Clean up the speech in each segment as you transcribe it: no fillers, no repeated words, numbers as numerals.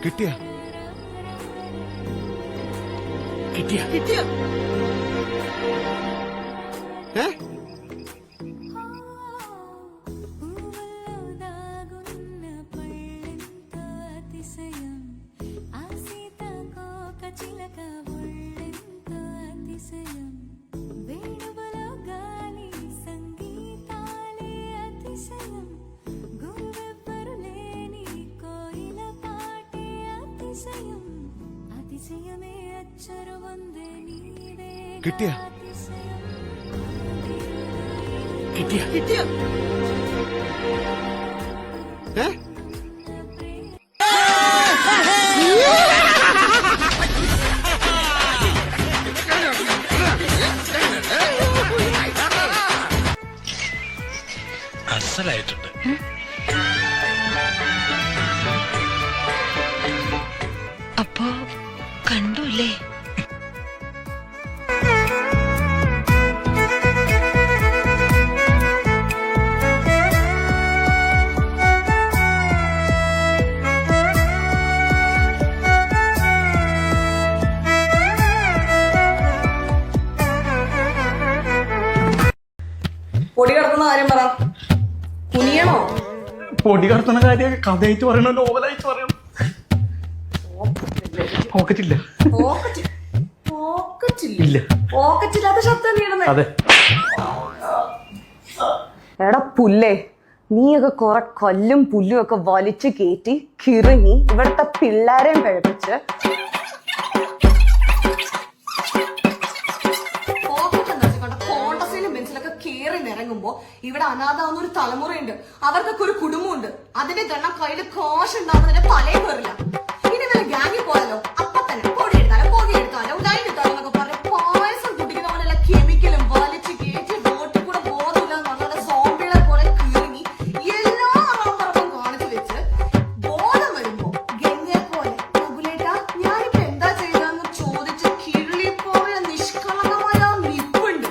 കിട്ടിയ കിട്ടിയ കിട്ടിയ കിട്ടിയ കിട്ടിയ കിട്ടിയ അസലായിട്ടുണ്ട്. അപ്പോ കണ്ടൂല്ലേ? പൊടി കടത്തുന്ന കാര്യം പറ. കുനിയണോ? പൊടി കടത്തുന്ന കാര്യം കഥയായിട്ട് പറയണോ നോവലായിട്ട് പറയണോ? പോക്കറ്റില്ല. പോക്കറ്റില്ലാത്ത ശബ്ദം വീണത്. അതെ. എടാ പുല്ലേ, നീയൊക്കെ കുറെ കല്ലും പുല്ലും ഒക്കെ വലിച്ചു കയറ്റി കിറങ്ങി ഇവിടുത്തെ പിള്ളേരെയും പഴപ്പിച്ച് ഇറങ്ങുമ്പോ ഇവിടെ അനാഥാവുന്ന ഒരു തലമുറയുണ്ട്. അവർക്കൊക്കെ ഒരു കുടുംബമുണ്ട്. അതിന്റെ ഗണ്ണം കയ്യിൽ കാശ് ഉണ്ടാവുന്നതിന്റെ തലയിൽ കയറില്ല. ഇനി വല്ല ഗ്യാങ്ങിൽ പോയാലോ അപ്പൊ തന്നെ പൊടി എടുത്താലോ പൊടി എടുത്താലോ ലൈൻ എടുത്താലോ എന്നൊക്കെ പറഞ്ഞ് പായസം കുടിക്കുന്ന പോലെയുള്ള കെമിക്കലും വലിച്ച് കയറ്റി റോട്ടിൽ കൂടെ ബോധമില്ല എന്നുള്ള സോംബികളെ പോലെ കീറി എല്ലാ പറമ്പും കാണിച്ചു വെച്ച് ബോധം വരുമ്പോ ഗംഗയെ പോലെ മുകുലേട്ടാ ഞാനിപ്പോ എന്താ ചെയ്തതെന്ന് ചോദിച്ച് കിള്ളി പോലെ നിഷ്കളങ്കമായ നിപ്പുണ്ട്.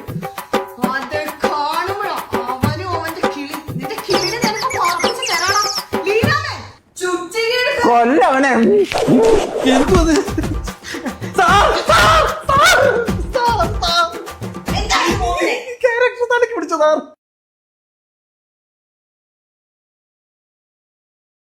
അത് കാണുമ്പോഴോ അവനും അവന്റെ കിളി നിന്റെ കിളിനെ നിനക്ക് പാർപ്പിച്ച് തരണം. ലീനാമേ കൊല്ലവനെ എന്തത് എന്താ ക്യാരക്ടർ തലക്ക് പിടിച്ചതാ.